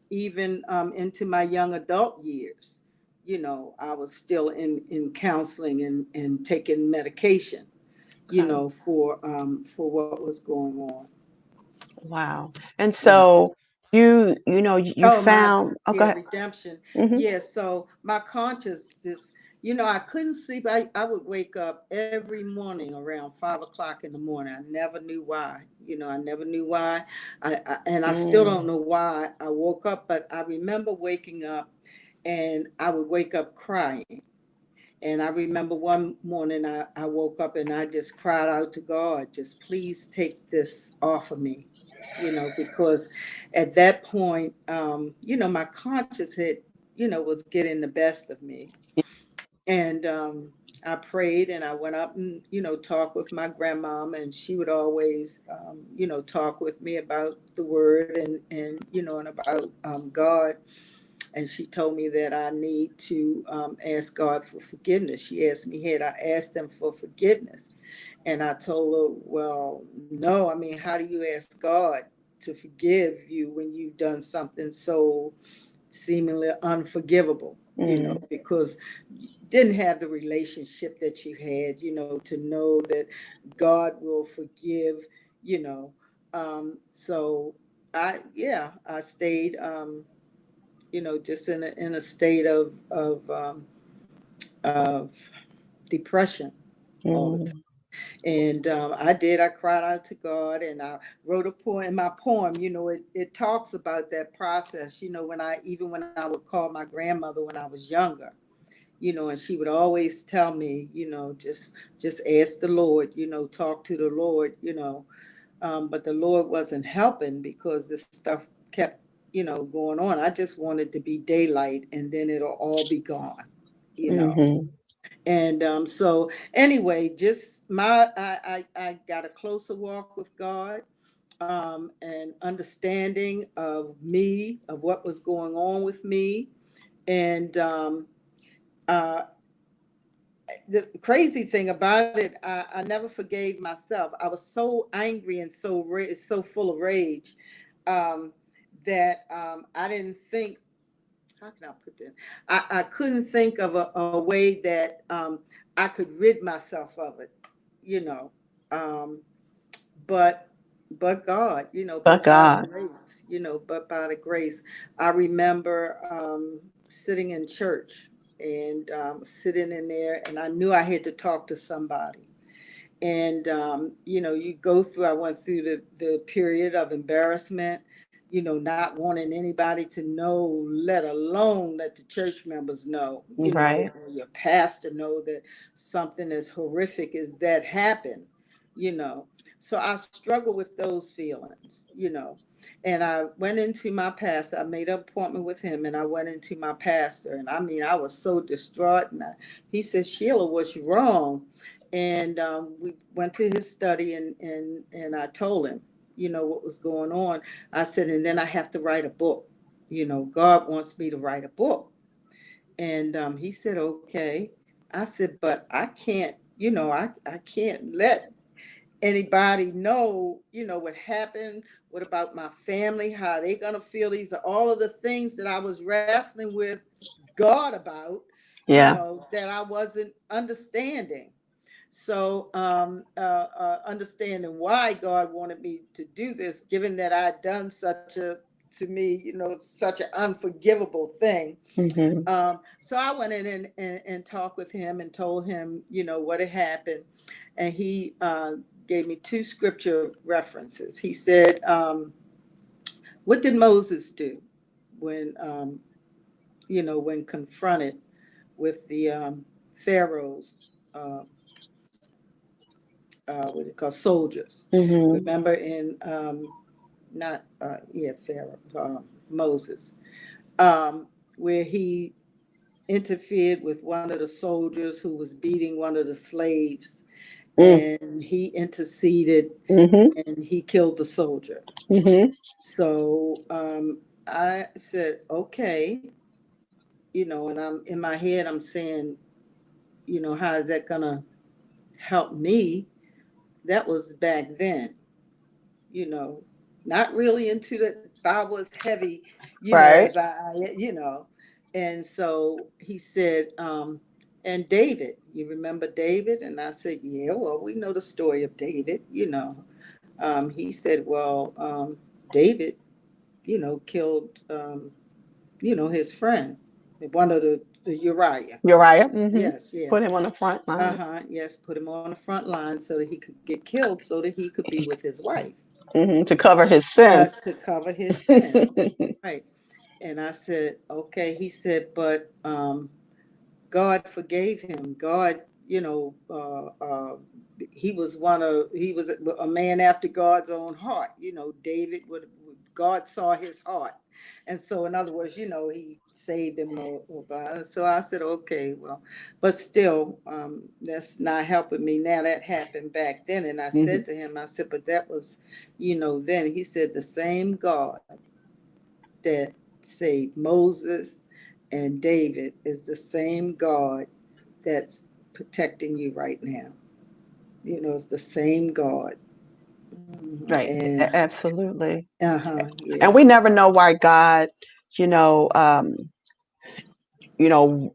even into my young adult years, I was still in counseling and taking medication, Okay. for what was going on. Wow. And Yeah. so you Oh my, found. Oh, go yeah, ahead. redemption. Hmm. Yeah, so my conscience just, I couldn't sleep. I would wake up every morning around 5 o'clock in the morning. I never knew why. I never knew why. And I still don't Mm. know why I woke up, but I remember waking up, and I would wake up crying. And I remember one morning I woke up and I just cried out to God, just please take this off of me, because at that point, my conscience had, was getting the best of me. And I prayed and I went up and, talked with my grandmom, and she would always, talk with me about the word, and about God. And she told me that I need to ask God for forgiveness. She asked me, had I asked him for forgiveness? And I told her, well, no. I mean, how do you ask God to forgive you when you've done something so seemingly unforgivable? Mm. Because you didn't have the relationship that you had, to know that God will forgive, you know. So I stayed, just in a state of depression all the time. Mm. And I cried out to God, and I wrote a poem. In my poem, it talks about that process. When I would call my grandmother when I was younger, and she would always tell me, just ask the Lord, talk to the Lord, but the Lord wasn't helping because this stuff kept, going on. I just wanted to be daylight, and then it'll all be gone, you know. Hmm. And so anyway, just I got a closer walk with God, and understanding of me, of what was going on with me, and uh, the crazy thing about it, I never forgave myself. I was so angry and so full of rage, um, that I didn't think. How can I put that? I couldn't think of a way that I could rid myself of it, you know. Um, but God, But but by the God. grace, but by the grace. I remember sitting in church and sitting in there, and I knew I had to talk to somebody. And you go through, I went through the period of embarrassment, not wanting anybody to know, let alone let the church members know, Right. or your pastor know that something as horrific as that happened, you know so I struggle with those feelings, and I went into my pastor. I made an appointment with him, and I went into my pastor, and I mean, I was so distraught. And he said, "Sheila, what's wrong?" And we went to his study, and I told him, what was going on. I said, and then I have to write a book. God wants me to write a book. And he said, okay. I said, but I can't, I can't let anybody know, what happened, what about my family, how they gonna feel. These are all of the things that I was wrestling with God about, Yeah. that I wasn't understanding. So, understanding why God wanted me to do this, given that I'd done to me, such an unforgivable thing. Hmm. So I went in and talked with him and told him, what had happened. And he gave me two scripture references. He said, what did Moses do when, when confronted with the Pharaoh's uh, what it called soldiers. Hmm. Remember in not Pharaoh, Moses, where he interfered with one of the soldiers who was beating one of the slaves, Mm. and he interceded Hmm. and he killed the soldier. Hmm. So I said, okay, and I'm in my head, I'm saying, how is that gonna help me? That was back then, you know, not really into the Bible as heavy, Right. as And so he said, and David, you remember David? And I said, yeah, well, we know the story of David, He said, well, David, killed, his friend, one of the Uriah. Uriah. Hmm. Yes, yeah. Put him on the front line. Yes, put him on the front line so that he could get killed, so that he could be with his wife, Hmm. To cover his sin. to cover his sin. Right. And I said, okay. He said, but God forgave him. God, he was a man after God's own heart. David would, God saw his heart. And so, in other words, he saved him. So I said, okay, well, but still, that's not helping me now. That happened back then. And I Hmm. said to him, I said, but that was, then. He said, the same God that saved Moses and David is the same God that's protecting you right now. It's the same God. Right. And Absolutely. yeah. And we never know why God, you know, um, you know,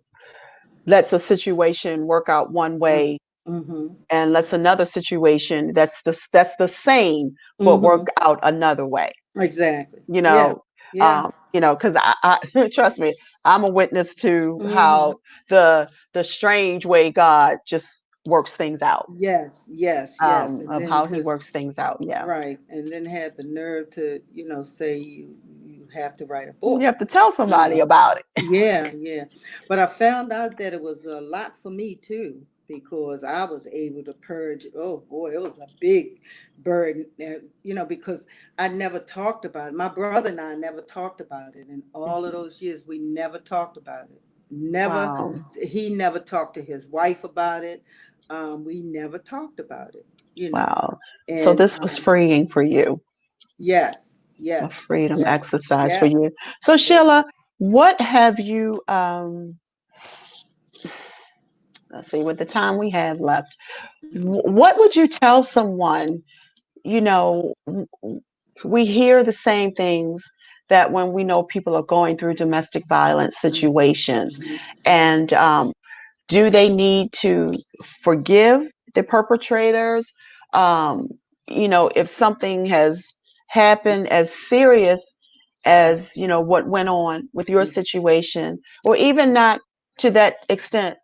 lets a situation work out one way Mm-hmm. and lets another situation that's the same but Mm-hmm. work out another way. Exactly. You Yeah. know, Yeah. because I trust me, I'm a witness to Mm-hmm. how the strange way God just works things out. Yes. Yes. Yes. And Of then how He to works things out. Yeah, right, and then have the nerve to say you have to write a you book. have to tell You somebody know. about it. Yeah, yeah. But I found out that it was a lot for me too, because I was able to purge. Oh boy, it was a big burden, because I never talked about it. My brother and I never talked about it. In all of those years, we never talked about it. Never, Wow, he never talked to his wife about it. We never talked about it, wow. So and this was freeing for you, yes, a yes, freedom yes, exercise for yes, you. So yes. Sheila, what have you Let's see, with the time we have left, what would you tell someone? You know, we hear the same things that when we know people are going through domestic violence situations, Mhm. and do they need to forgive the perpetrators? Um, if something has happened as serious as, what went on with your situation, or even not to that extent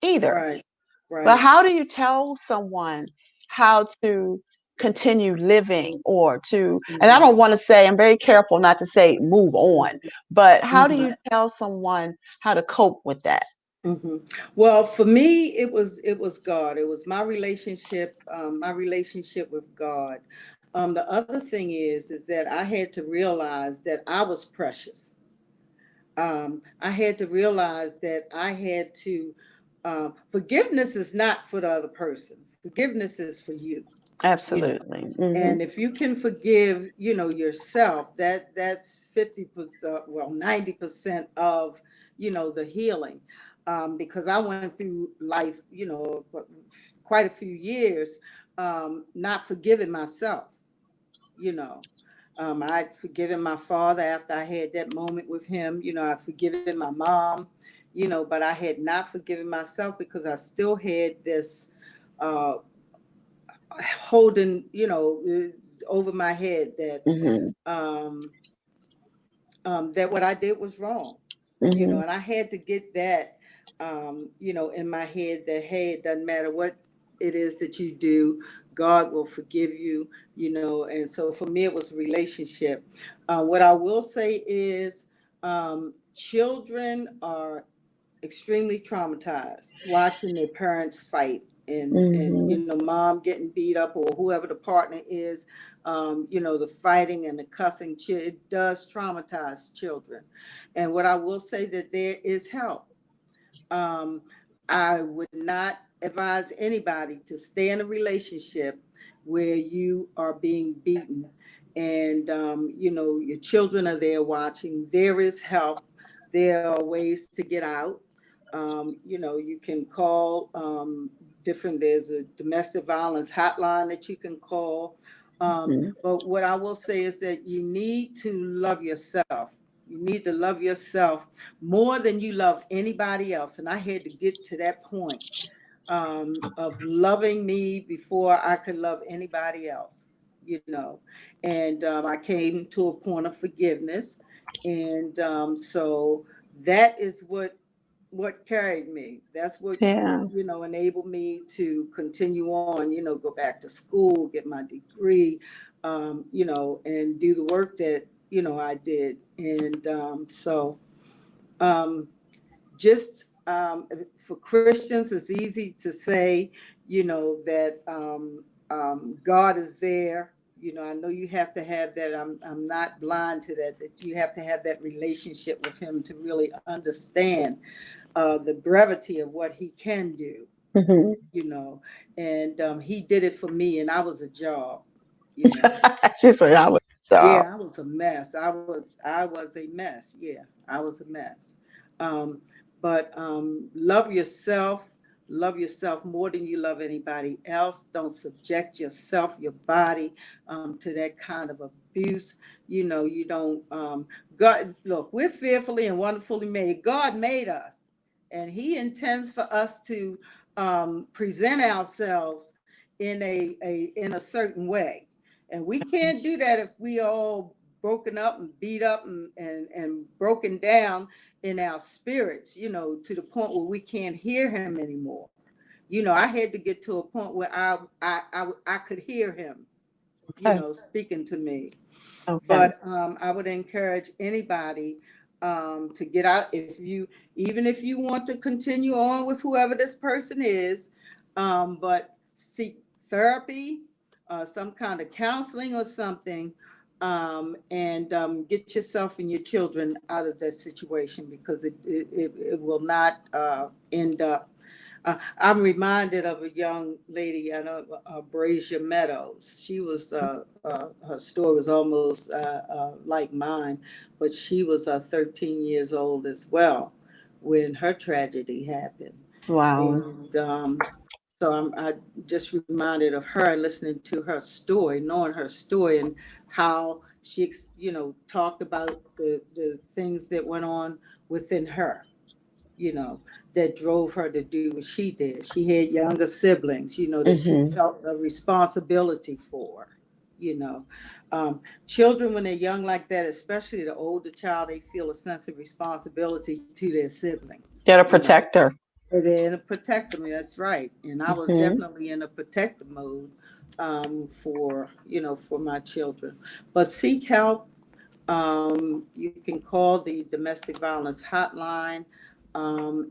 either. Right, But right. how do you tell someone how to continue living, or to, and I Mhm. don't want to say, I'm very careful not to say move on, but how do Mhm. you tell someone how to cope with that? Hmm. Well, for me, it was God. It was my relationship with God. The other thing is that I had to realize that I was precious. I had to realize that I had to. Forgiveness is not for the other person. Forgiveness is for you. You know, Absolutely. and if you can forgive, yourself, that's 50%, well, 90% of, the healing. Because I went through life, quite a few years, not forgiving myself. you know. I'd forgiven my father after I had that moment with him. I'd forgiven my mom, but I had not forgiven myself because I still had this uh, holding, over my head Hmm. um, that what I did was wrong, Hmm. and I had to get that, in my head that, hey, it doesn't matter what it is that you do, God will forgive you, and so for me, it was a relationship. What I will say is, children are extremely traumatized watching their parents fight, and Hmm. mom getting beat up, or whoever the partner is, the fighting and the cussing, it does traumatize children. And what I will say, that there is help. um, I would not advise anybody to stay in a relationship where you are being beaten, and your children are there watching. There is help. There are ways to get out. You can call different. There's a domestic violence hotline that you can call. But what I will say is that you need to love yourself. You need to love yourself more than you love anybody else. And I had to get to that point, of loving me before I could love anybody else, you know. And I came to a point of forgiveness. And so that is what carried me. That's what, Yeah. enabled me to continue on, go back to school, get my degree, and do the work that, I did. And um, just for Christians, it's easy to say, that God is there. I know you have to have that. I'm not blind to that. That you have to have that relationship with Him to really understand the brevity of what He can do. Hmm. You know, and He did it for me, and I was a job. You know, She said I was job. yeah, I was a mess. I was a mess. Yeah, I was a mess. Um, but love yourself. Love yourself more than you love anybody else. Don't subject yourself, your body, to that kind of abuse. You don't. God, look, we're fearfully and wonderfully made. God made us, and He intends for us to present ourselves in a certain way, and we can't do that if we all broken up and beat up and broken down in our spirits, to the point where we can't hear Him anymore. I had to get to a point where I could hear Him, Okay. speaking to me. Okay. But I would encourage anybody to get out. Even if you want to continue on with whoever this person is, but seek therapy, some kind of counseling or something, and get yourself and your children out of that situation, because it will not end up. I'm reminded of a young lady, I know, Brazier Meadows. She was, her story was almost like mine, but she was 13 years old as well when her tragedy happened. Wow. And so I just reminded of her and listening to her story, knowing her story and how she, talked about the things that went on within her, you know, that drove her to do what she did. She had younger siblings, that she Hmm. felt a responsibility for, you know. Children, when they're young like that, especially the older child, they feel a sense of responsibility to their siblings, Get a protector. and then protect them. That's right. And I was Hmm. definitely in a protective mode for, for my children. But seek help. You can call the domestic violence hotline,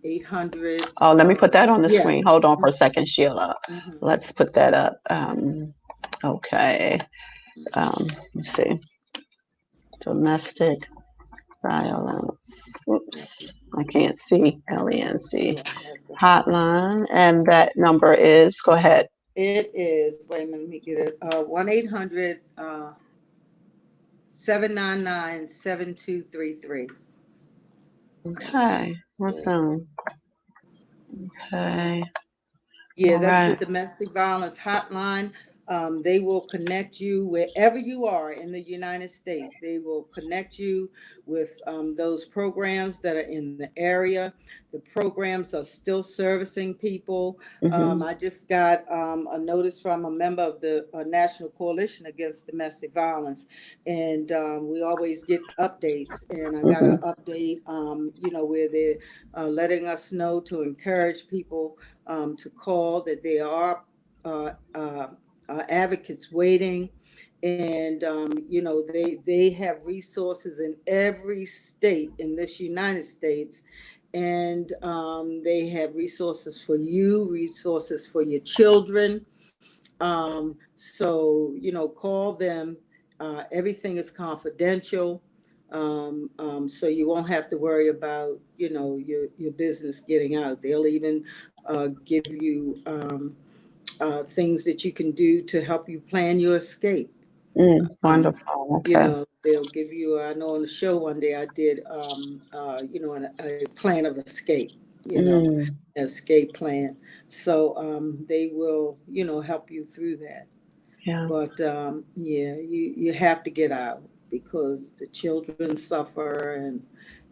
800. Oh, let me put that on the Yeah. screen. Hold on for a second, Sheila. Mm-hmm. Let's put that up. Okay. Let's see. Domestic violence. Yeah. Oops. I can't see. LENC Yeah. I have the, hotline. And that number is, go ahead. it is, wait a minute, let me get it. 1-800 799 7233. Okay. Awesome. Okay. Yeah, All that's the right. domestic violence hotline. They will connect you wherever you are in the United States. They will connect you with those programs that are in the area. The programs are still servicing people. Hmm. I just got a notice from a member of the National Coalition Against Domestic Violence, and we always get updates. And I got an Hmm. update, where they're letting us know to encourage people to call, that there are uh, uh, advocates waiting, and they have resources in every state in this United States, and they have resources for you, resources for your children. So call them. Everything is confidential. So you won't have to worry about your business getting out. They'll even give you things that you can do to help you plan your escape. Um, Wonderful. Okay. they'll give you. I know on the show one day I did, a plan of escape. Mm, Escape plan. So they will, help you through that. yeah. But yeah, you have to get out because the children suffer, and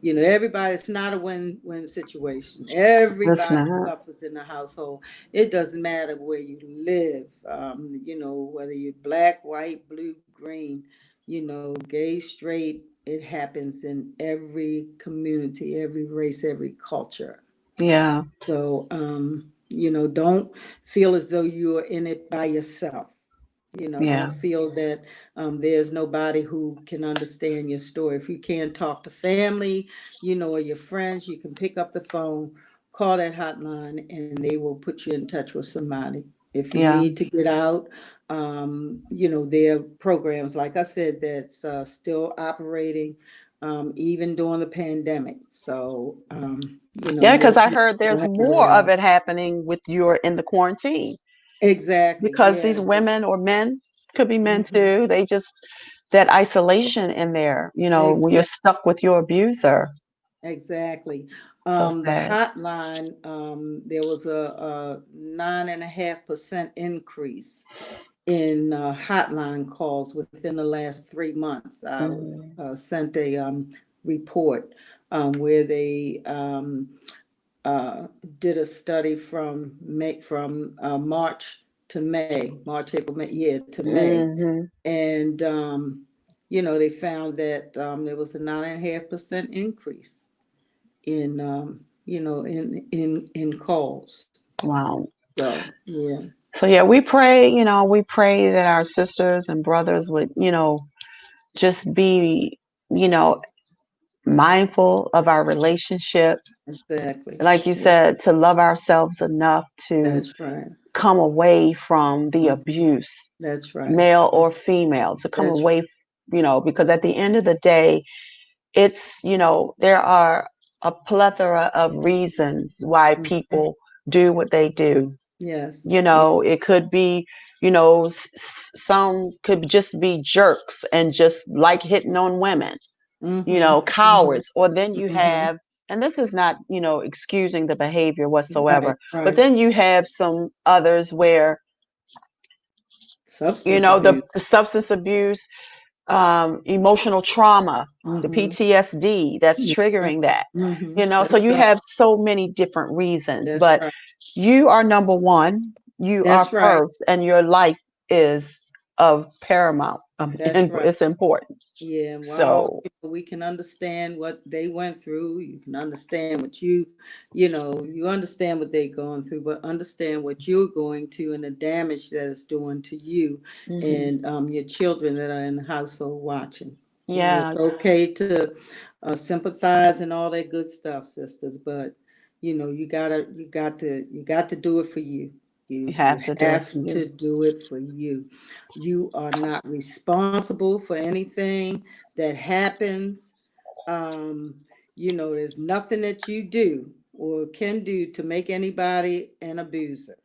everybody. It's not a win-win situation. It's Everybody not. suffers in the household. It doesn't matter where you live. Whether you're black, white, blue, green. Gay, straight. It happens in every community, every race, every culture. Yeah. So don't feel as though you are in it by yourself. Don't Yeah. feel that there's nobody who can understand your story. If you can't talk to family, or your friends, you can pick up the phone, call that hotline, and they will put you in touch with somebody. If you Yeah. need to get out, there are programs, like I said, that's still operating, even during the pandemic. So, Yeah, because I you heard don't there's have to worry more of about it happening with your in the quarantine it. Exactly. because Yeah. these women or men could be men Mhm. too. They just that isolation in there, when you're Exactly. stuck with your abuser. Exactly. So The sad. hotline, there was a 9.5% increase in hotline calls within the last 3 months. I was Mm, sent a report where they uh, did a study from March to May, March, April, May, yeah, to May, hmm. and they found that there was a 9.5% increase in in calls. Wow. So yeah, So yeah, we pray that our sisters and brothers would, just be, you know, mindful of our relationships. exactly. Like you Yeah, said, to love ourselves enough to that's right. come away from the Mhm. abuse, That's right. male or female, to come That's away, because at the end of the day, there are a plethora of reasons why mhm. people do what they do. Yes. Yeah. It could be, some could just be jerks and just like hitting on women, Mhm. Mhm. cowards. Or then you Mhm. have and this is not, excusing the behavior Right, whatsoever, but right. then you have some others where, Substance abuse. the substance abuse, emotional trauma, the Mm-hmm. PTSD that's Yeah. triggering that. Mm-hmm. So That's you right. have so many different reasons, That's but right. you are number one. You are That's right. first, and your life is of paramount. That's And right. it's important. Yeah, well, So, we can understand what they went through. You can understand what you understand what they're going through, but understand what you're going to and the damage that it's doing to you hmm and your children that are in the household watching. yeah, It's okay to sympathize and all that good stuff, sisters, but you got to do it for you. you You have to do it have for you. to do it for you. You are not responsible for anything that happens. Um, there's nothing that you do or can do to make anybody an abuser.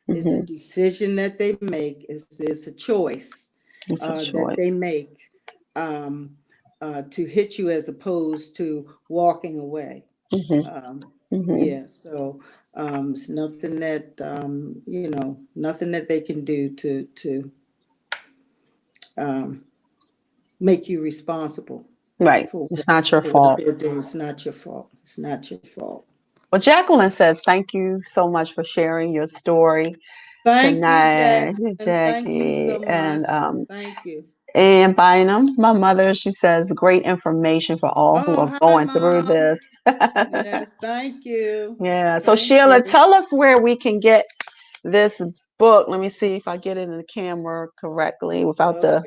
It's a hmm decision that they make. It's a choice It's a that choice. they make um, to hit you as opposed to walking away. hmm Um, hmm yeah, so it's nothing that nothing that they can do to um, make you responsible Right. for It's not your what fault. they're doing. It's not your fault. It's not your fault. Well, Jacqueline says, thank you so much for sharing your story Thank you, tonight, Jacqueline. Thank you Jackie. so And much. Thank you. Bynum, my mother, she says, great information for all who Oh, are hi, going through Mom. this. Yes, thank you. Yeah. So, Thank Sheila, you. tell us where we can get this book. Let me see if I get it in the camera correctly without Okay, the.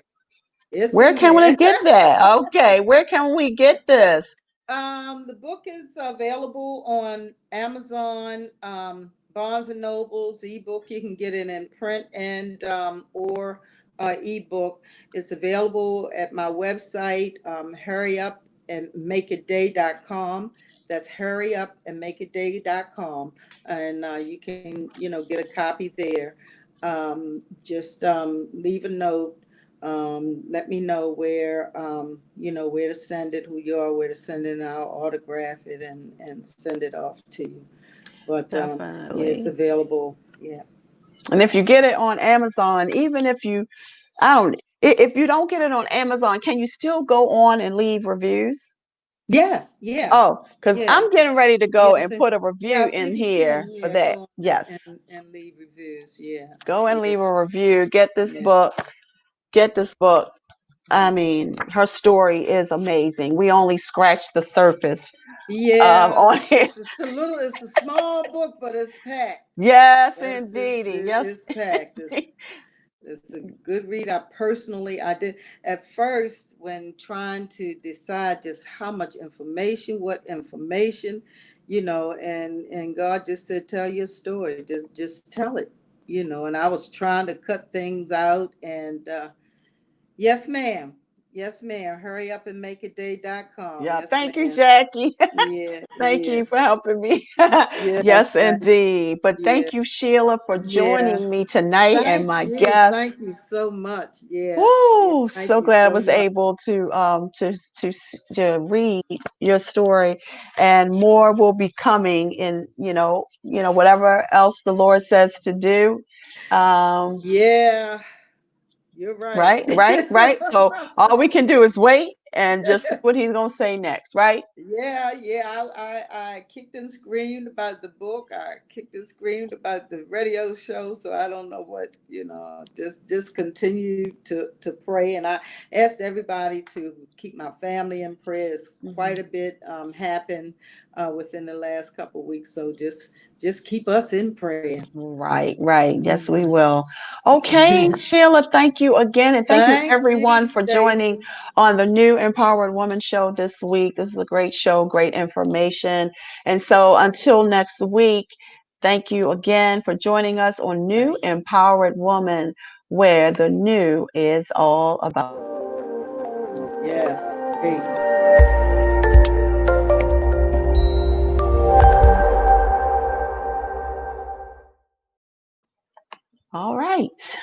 it's Where in can we there. get that? Okay. Where can we get this? The book is available on Amazon, Barnes and Nobles, ebook. You can get it in print and or ebook. It's available at my website, hurryupandmakeaday.com. That's hurryupandmakeaday.com, and you can get a copy there. Just leave a note, let me know where to send it, who you are, where to send it, and I'll autograph it and send it off to you. But yeah, it's Definitely. available. Yeah. And if you get it on Amazon, even if you, I don't, if you don't get it on Amazon, can you still go on and leave reviews? Yes. Yeah. Oh, because Yeah. I'm getting ready to Yeah. go and put a Yeah. review I in think you can. here for Yeah. that. Go on Yes. and leave reviews. Yeah. Go and Yeah. leave a review. Get this Yeah. book. Get this book. I Yeah. mean, her story is amazing. We only scratched the surface Yeah. on here. It's a small book, but it's packed. Yes, It's indeed. it's, Yes. it's packed. It's a good read. I did at first when trying to decide just how much information, what information, and God just said, tell your story. Just tell it, and I was trying to cut things out and yes, ma'am. Yes, ma'am. Hurry up and make it day.com. Yeah. Yes, Thank you, ma'am. Jackie. Yeah, Thank yeah. you for helping me. Yes, Yes, indeed. But yeah, thank you, Sheila, for yeah. joining me tonight and Thank my you. guest. Thank you so much. Yeah, yeah. Woo! Thank So you glad I so was much. able to read your story, and more will be coming in. Whatever else the Lord says to do. Um, Yeah, you're right. right, right, right. So all we can do is wait and just see what He's gonna say next. Right. Yeah, yeah. I kicked and screamed about the book. I kicked and screamed about the radio show. So I don't know what, just continue to pray. And I asked everybody to keep my family in prayer. It's Mhm. quite a bit happened within the last couple of weeks. So just keep us in prayer. Right, right. Yes, we Mhm. will. Okay, Sheila, thank you again. And thank you, Thank you, everyone, for joining Stacy. on the new Empowered Woman Show this week. This is a great show, great information. And so until next week, thank you again for joining us on New Right. Empowered Woman, where the new is all about. Yes. Great. All right.